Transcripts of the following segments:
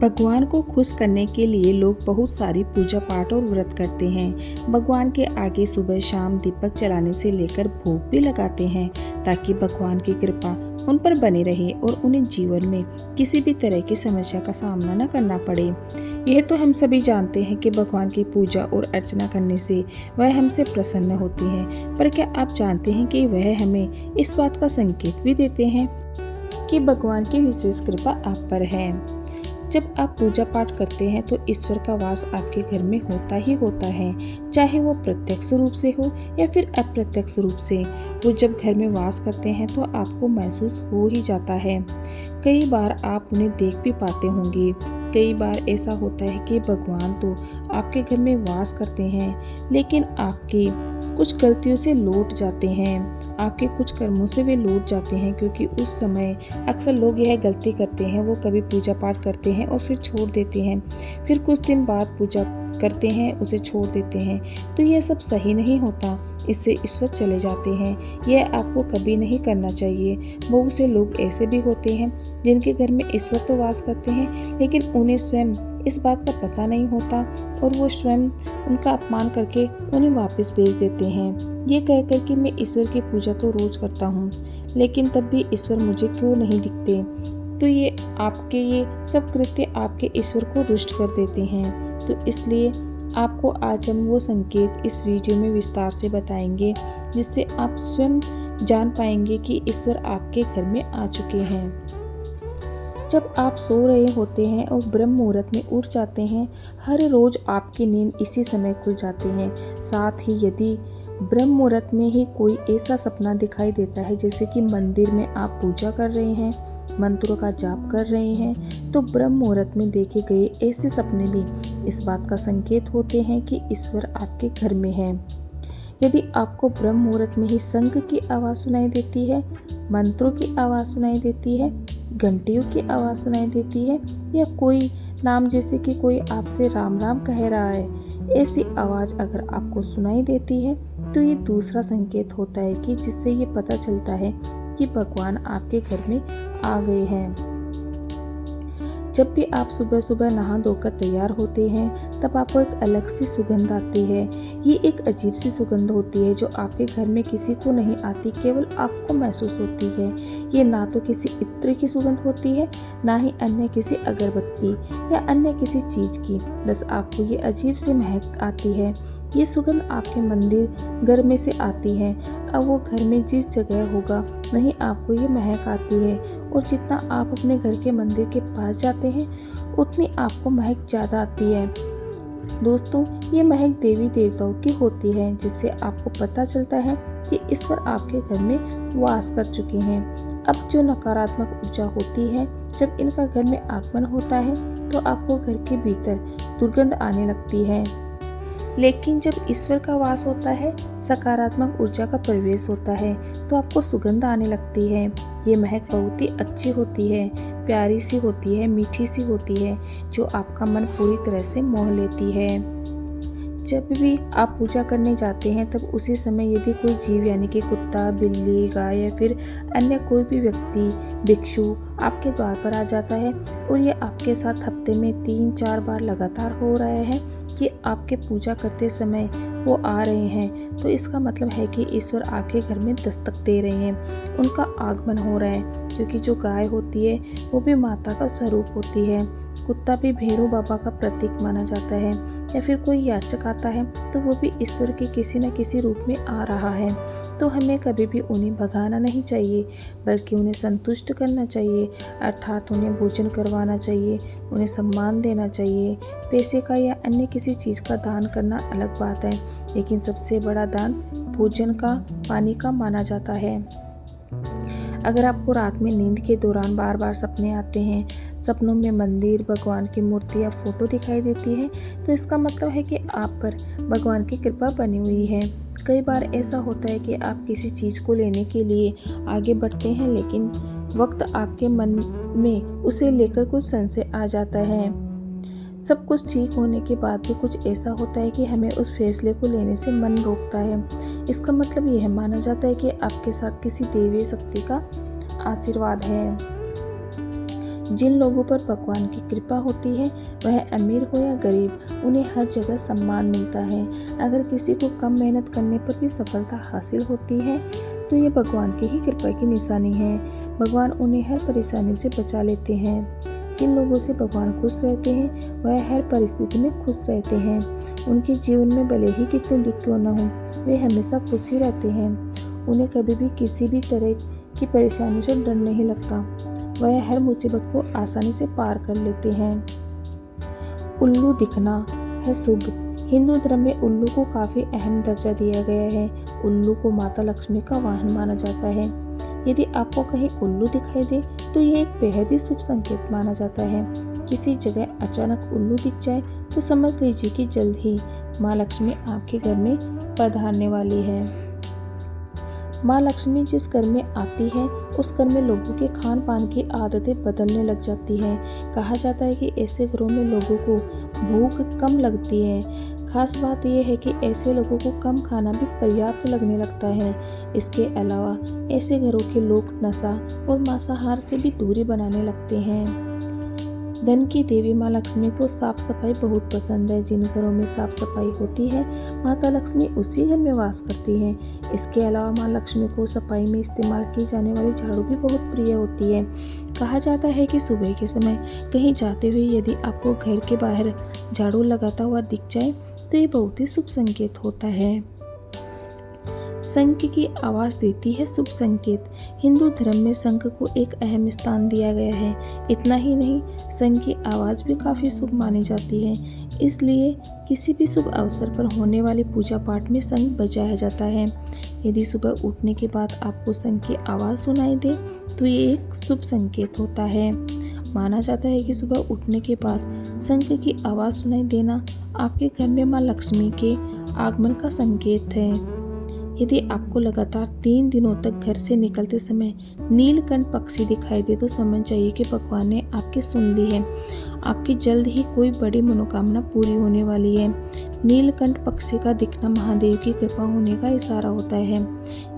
भगवान को खुश करने के लिए लोग बहुत सारी पूजा पाठ और व्रत करते हैं। भगवान के आगे सुबह शाम दीपक जलाने से लेकर भोग भी लगाते हैं ताकि भगवान की कृपा उन पर बनी रहे और उन्हें जीवन में किसी भी तरह की समस्या का सामना न करना पड़े। यह तो हम सभी जानते हैं कि भगवान की पूजा और अर्चना करने से वह हमसे प्रसन्न होती है, पर क्या आप जानते हैं कि वह हमें इस बात का संकेत भी देते हैं कि भगवान की विशेष कृपा आप पर है। जब आप पूजा पाठ करते हैं तो ईश्वर का वास आपके घर में होता ही होता है, चाहे वो प्रत्यक्ष रूप से हो या फिर अप्रत्यक्ष रूप से। वो जब घर में वास करते हैं तो आपको महसूस हो ही जाता है। कई बार आप उन्हें देख भी पाते होंगे। कई बार ऐसा होता है कि भगवान तो आपके घर में वास करते हैं, लेकिन आपकी कुछ गलतियों से लौट जाते हैं, आपके कुछ कर्मों से वे लौट जाते हैं, क्योंकि उस समय अक्सर लोग यह गलती करते हैं, वो कभी पूजा पाठ करते हैं और फिर छोड़ देते हैं, फिर कुछ दिन बाद पूजा करते हैं उसे छोड़ देते हैं। तो यह सब सही नहीं होता, इससे ईश्वर चले जाते हैं। यह आपको कभी नहीं करना चाहिए। बहुत से लोग ऐसे भी होते हैं जिनके घर में ईश्वर तो वास करते हैं, लेकिन उन्हें स्वयं इस बात का पता नहीं होता और वो स्वयं उनका अपमान करके उन्हें वापस भेज देते हैं, ये कहकर कि मैं ईश्वर की पूजा तो रोज करता हूँ, लेकिन तब भी ईश्वर मुझे क्यों नहीं दिखते। तो ये सब कृत्य आपके ईश्वर को रुष्ट कर देते हैं। तो इसलिए आपको आज हम वो संकेत इस वीडियो में विस्तार से बताएंगे, जिससे आप स्वयं जान पाएंगे कि ईश्वर आपके घर में आ चुके हैं। जब आप सो रहे होते हैं और ब्रह्म मुहूर्त में उठ जाते हैं, हर रोज आपकी नींद इसी समय खुल जाती है। साथ ही यदि ब्रह्म मुहूर्त में ही कोई ऐसा सपना दिखाई देता है, जैसे कि मंदिर में आप पूजा कर रहे हैं, मंत्रों का जाप कर रहे हैं, तो ब्रह्म मुहूर्त में देखे गए ऐसे सपने भी इस बात का संकेत होते हैं कि ईश्वर आपके घर में है। यदि आपको ब्रह्म मुहूर्त में ही शंख की आवाज़ सुनाई देती है, मंत्रों की आवाज़ सुनाई देती है, घंटियों की आवाज़ सुनाई देती है, या कोई नाम जैसे कि कोई आपसे राम राम कह रहा है, ऐसी आवाज़ अगर आपको सुनाई देती है, तो ये दूसरा संकेत होता है कि जिससे ये पता चलता है कि भगवान आपके घर में आ गए हैं। जब भी आप सुबह सुबह नहा धोकर तैयार होते हैं, तब आपको एक अलग सी सुगंध आती है। ये एक अजीब सी सुगंध होती है जो आपके घर में किसी को नहीं आती, केवल आपको महसूस होती है। ये ना तो किसी इत्र की सुगंध होती है, ना ही अन्य किसी अगरबत्ती या अन्य किसी चीज़ की, बस आपको ये अजीब सी महक आती है। ये सुगंध आपके मंदिर घर में से आती है। अब वो घर में जिस जगह होगा वहीं आपको ये महक आती है, और जितना आप अपने घर के मंदिर के पास जाते हैं उतनी आपको महक ज़्यादा आती है। दोस्तों, ये महक देवी देवताओं की होती है, जिससे आपको पता चलता है कि ईश्वर आपके घर में वास कर चुके हैं। अब जो नकारात्मक ऊर्जा होती है, जब इनका घर में आगमन होता है तो आपको घर के भीतर दुर्गंध आने लगती है, लेकिन जब ईश्वर का वास होता है, सकारात्मक ऊर्जा का प्रवेश होता है, तो आपको सुगंध आने लगती है। ये महक बहुत ही अच्छी होती है, प्यारी सी होती है, मीठी सी होती है, जो आपका मन पूरी तरह से मोह लेती है। जब भी आप पूजा करने जाते हैं, तब उसी समय यदि कोई जीव यानी कि कुत्ता, बिल्ली, गाय या फिर अन्य कोई भी व्यक्ति, भिक्षु आपके द्वार पर आ जाता है और ये आपके साथ हफ्ते में 3-4 बार लगातार हो रहा है कि आपके पूजा करते समय वो आ रहे हैं, तो इसका मतलब है कि ईश्वर आपके घर में दस्तक दे रहे हैं, उनका आगमन हो रहा है। क्योंकि जो गाय होती है वो भी माता का स्वरूप होती है, कुत्ता भी भैरव बाबा का प्रतीक माना जाता है, या फिर कोई याचक आता है तो वो भी ईश्वर के किसी न किसी रूप में आ रहा है। तो हमें कभी भी उन्हें भगाना नहीं चाहिए, बल्कि उन्हें संतुष्ट करना चाहिए, अर्थात उन्हें भोजन करवाना चाहिए, उन्हें सम्मान देना चाहिए। पैसे का या अन्य किसी चीज़ का दान करना अलग बात है, लेकिन सबसे बड़ा दान भोजन का, पानी का माना जाता है। अगर आपको रात में नींद के दौरान बार बार सपने आते हैं, सपनों में मंदिर, भगवान की मूर्ति या फोटो दिखाई देती है, तो इसका मतलब है कि आप पर भगवान की कृपा बनी हुई है। कई बार ऐसा होता है कि आप किसी चीज़ को लेने के लिए आगे बढ़ते हैं, लेकिन वक्त आपके मन में उसे लेकर कुछ संशय आ जाता है। सब कुछ ठीक होने के बाद भी कुछ ऐसा होता है कि हमें उस फैसले को लेने से मन रोकता है। इसका मतलब यह माना जाता है कि आपके साथ किसी दैवीय शक्ति का आशीर्वाद है। जिन लोगों पर भगवान की कृपा होती है, वह अमीर हो या गरीब, उन्हें हर जगह सम्मान मिलता है। अगर किसी को कम मेहनत करने पर भी सफलता हासिल होती है तो ये भगवान की ही कृपा की निशानी है। भगवान उन्हें हर परेशानियों से बचा लेते हैं। जिन लोगों से भगवान खुश रहते हैं वह हर परिस्थिति में खुश रहते हैं। उनके जीवन में भले ही कितने दुख क्यों न हो, वे हमेशा खुश ही रहते हैं। उन्हें कभी भी किसी भी तरह की परेशानी से डर नहीं लगता। वह हर मुसीबत को आसानी से पार कर लेते हैं। उल्लू दिखना है शुभ। हिंदू धर्म में उल्लू को काफ़ी अहम दर्जा दिया गया है। उल्लू को माता लक्ष्मी का वाहन माना जाता है। यदि आपको कहीं उल्लू दिखाई दे तो यह एक बेहद ही शुभ संकेत माना जाता है। किसी जगह अचानक उल्लू दिख जाए तो समझ लीजिए कि जल्द ही माँ लक्ष्मी आपके घर में पधारने वाली है। माँ लक्ष्मी जिस घर में आती है उस घर में लोगों के खान पान की आदतें बदलने लग जाती हैं। कहा जाता है कि ऐसे घरों में लोगों को भूख कम लगती है। खास बात यह है कि ऐसे लोगों को कम खाना भी पर्याप्त लगने लगता है। इसके अलावा ऐसे घरों के लोग नशा और मांसाहार से भी दूरी बनाने लगते हैं। धन की देवी माँ लक्ष्मी को साफ सफाई बहुत पसंद है। जिन घरों में साफ सफाई होती है माता लक्ष्मी उसी घर में वास करती हैं। इसके अलावा माँ लक्ष्मी को सफाई में इस्तेमाल की जाने वाली झाड़ू भी बहुत प्रिय होती है। कहा जाता है कि सुबह के समय कहीं जाते हुए यदि आपको घर के बाहर झाड़ू लगाता हुआ दिख जाए तो ये बहुत ही शुभ संकेत होता है। शंख की आवाज़ देती है शुभ संकेत। हिंदू धर्म में शंख को एक अहम स्थान दिया गया है। इतना ही नहीं, शंख की आवाज़ भी काफ़ी शुभ मानी जाती है। इसलिए किसी भी शुभ अवसर पर होने वाले पूजा पाठ में शंख बजाया जाता है। यदि सुबह उठने के बाद आपको शंख की आवाज़ सुनाई दे तो ये एक शुभ संकेत होता है। माना जाता है कि सुबह उठने के बाद शंख की आवाज़ सुनाई देना आपके घर में माँ लक्ष्मी के आगमन का संकेत है। यदि आपको लगातार 3 दिनों तक घर से निकलते समय नीलकंठ पक्षी दिखाई दे तो समझ जाइए कि भगवान ने आपकी सुन ली है। आपकी जल्द ही कोई बड़ी मनोकामना पूरी होने वाली है। नीलकंठ पक्षी का दिखना महादेव की कृपा होने का इशारा होता है।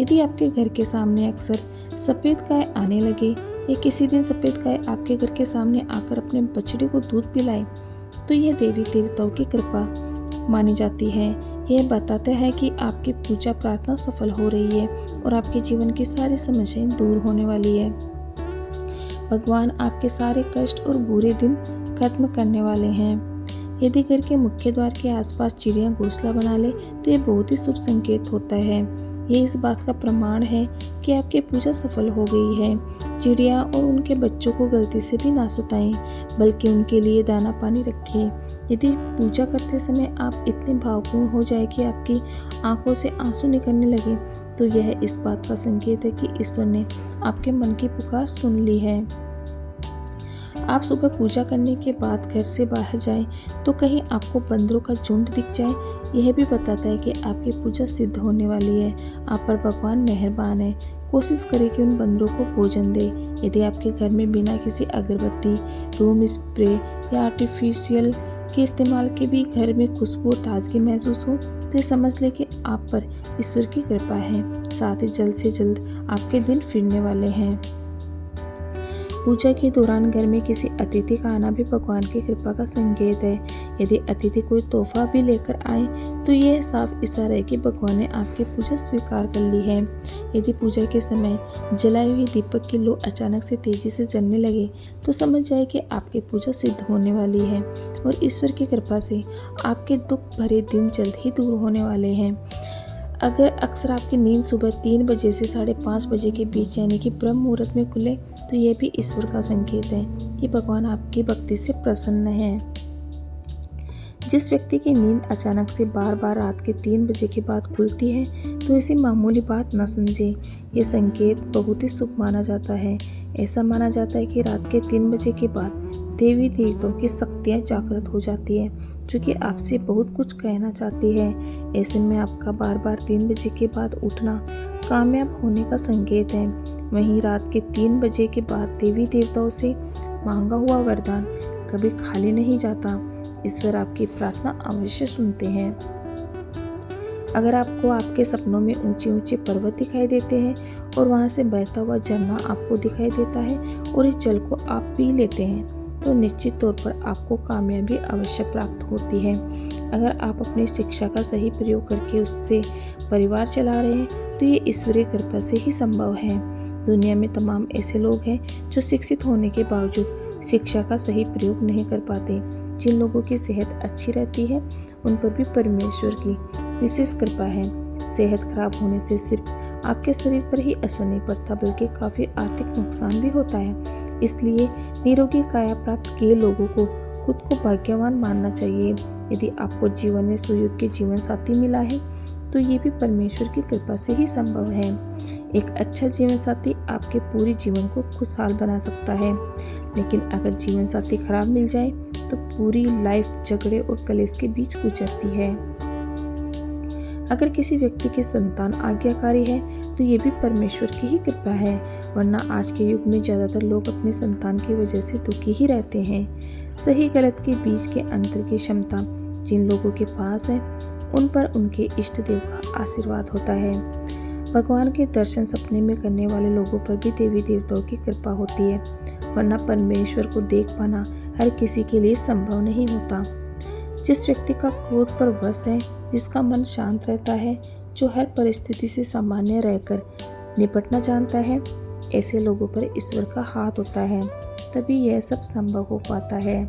यदि आपके घर के सामने अक्सर सफ़ेद गाय आने लगे या किसी दिन सफ़ेद गाय आपके घर के सामने आकर अपने बछड़े को दूध पिलाए तो यह देवी देवताओं की कृपा मानी जाती है। यह बताता है कि आपकी पूजा प्रार्थना सफल हो रही है और आपके जीवन की सारी समस्याएं दूर होने वाली है। भगवान आपके सारे कष्ट और बुरे दिन खत्म करने वाले हैं। यदि घर के मुख्य द्वार के आसपास चिड़िया घोंसला बना ले तो यह बहुत ही शुभ संकेत होता है। ये इस बात का प्रमाण है कि आपकी पूजा सफल हो गई है। चिड़िया और उनके बच्चों को गलती से भी ना सताएं, बल्कि उनके लिए दाना पानी रखें। यदि पूजा करते समय आप इतने भावपूर्ण हो जाए कि आपकी आंखों से आंसू निकलने लगे तो यह इस बात का संकेत है कि ईश्वर ने आपके मन की पुकार सुन ली है। आप सुबह पूजा करने के बाद घर से बाहर जाएं तो कहीं आपको बंदरों का झुंड दिख जाए, यह भी बताता है कि आपकी पूजा सिद्ध होने वाली है। आप पर भगवान मेहरबान है। कोशिश करें कि उन बंदरों को भोजन दें। यदि आपके घर में बिना किसी अगरबत्ती, रूम स्प्रे या आर्टिफिशियल के इस्तेमाल के भी घर में खुशबू और ताजगी महसूस हो तो समझ लें कि आप पर ईश्वर की कृपा है। साथ ही जल्द से जल्द आपके दिन फिरने वाले हैं। पूजा के दौरान घर में किसी अतिथि का आना भी भगवान की कृपा का संकेत है। यदि अतिथि कोई तोहफा भी लेकर आए तो यह साफ इशारा है कि भगवान ने आपकी पूजा स्वीकार कर ली है। यदि पूजा के समय जलाई हुई दीपक की लौ अचानक से तेजी से जलने लगे तो समझ जाए कि आपकी पूजा सिद्ध होने वाली है और ईश्वर की कृपा से आपके दुख भरे दिन जल्द ही दूर होने वाले हैं। अगर अक्सर आपकी नींद सुबह 3 बजे से 5:30 बजे के बीच यानी कि ब्रह्म मुहूर्त में खुले तो यह भी ईश्वर का संकेत है कि भगवान आपकी भक्ति से प्रसन्न है। जिस व्यक्ति की नींद अचानक से बार बार रात के 3 बजे के बाद खुलती है तो इसे मामूली बात न समझे। ये संकेत बहुत ही शुभ माना जाता है। ऐसा माना जाता है कि रात के 3 बजे के बाद देवी देवताओं की शक्तियाँ जागृत हो जाती है जो कि आपसे बहुत कुछ कहना चाहती है। ऐसे में आपका बार बार 3 बजे के बाद उठना कामयाब होने का संकेत है। वहीं रात के 3 बजे के बाद देवी देवताओं से मांगा हुआ वरदान कभी खाली नहीं जाता। ईश्वर आपकी प्रार्थना अवश्य सुनते हैं। अगर आपको आपके सपनों में ऊंचे ऊंचे पर्वत दिखाई देते हैं और वहाँ से बहता हुआ झरना आपको दिखाई देता है और इस जल को आप पी लेते हैं तो निश्चित तौर पर आपको कामयाबी अवश्य प्राप्त होती है। अगर आप अपनी शिक्षा का सही प्रयोग करके उससे परिवार चला रहे हैं तो ये ईश्वरीय कृपा से ही संभव है। दुनिया में तमाम ऐसे लोग हैं जो शिक्षित होने के बावजूद शिक्षा का सही प्रयोग नहीं कर पाते। जिन लोगों की सेहत अच्छी रहती है उन पर भी परमेश्वर की विशेष कृपा है। सेहत खराब होने से सिर्फ आपके शरीर पर ही असर नहीं पड़ता बल्कि काफ़ी आर्थिक नुकसान भी होता है। इसलिए निरोगी काया प्राप्त किए लोगों को खुद को भाग्यवान मानना चाहिए। यदि आपको जीवन में सुयोग्य जीवन साथी मिला है तो ये भी परमेश्वर की कृपा से ही संभव है। एक अच्छा जीवन साथी आपके पूरे जीवन को खुशहाल बना सकता है, लेकिन अगर जीवन साथी खराब मिल जाए तो पूरी लाइफ झगड़े और कलेश के बीच गुजरती है। अगर किसी व्यक्ति की संतान आज्ञाकारी है तो ये भी परमेश्वर की ही कृपा है, वरना आज के युग में ज़्यादातर लोग अपनी संतान की वजह से दुखी ही रहते हैं। सही गलत के बीच के अंतर की क्षमता जिन लोगों के पास है उन पर उनके इष्ट देव का आशीर्वाद होता है। भगवान के दर्शन सपने में करने वाले लोगों पर भी देवी देवताओं की कृपा होती है, वरना परमेश्वर को देख पाना हर किसी के लिए संभव नहीं होता। जिस व्यक्ति का क्रोध पर वश है, जिसका मन शांत रहता है, जो हर परिस्थिति से सामान्य रहकर निपटना जानता है, ऐसे लोगों पर ईश्वर का हाथ होता है, तभी यह सब संभव हो पाता है।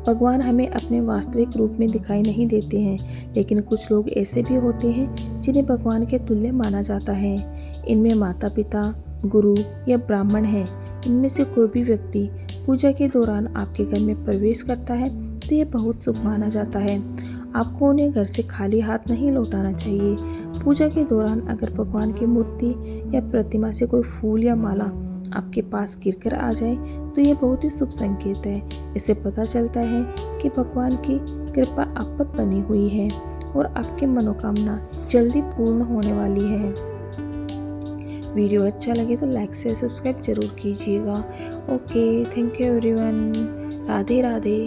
भगवान हमें अपने वास्तविक रूप में दिखाई नहीं देते हैं, लेकिन कुछ लोग ऐसे भी होते हैं जिन्हें भगवान के तुल्य माना जाता है। इनमें माता पिता, गुरु या ब्राह्मण हैं। इनमें से कोई भी व्यक्ति पूजा के दौरान आपके घर में प्रवेश करता है तो यह बहुत शुभ माना जाता है। आपको उन्हें घर से खाली हाथ नहीं लौटाना चाहिए। पूजा के दौरान अगर भगवान की मूर्ति या प्रतिमा से कोई फूल या माला आपके पास गिरकर आ जाए तो यह बहुत ही शुभ संकेत है। इससे पता चलता है कि भगवान की कृपा आप पर बनी हुई है और आपकी मनोकामना जल्दी पूर्ण होने वाली है। वीडियो अच्छा लगे तो लाइक से सब्सक्राइब जरूर कीजिएगा। Okay, thank you everyone. Radhe Radhe.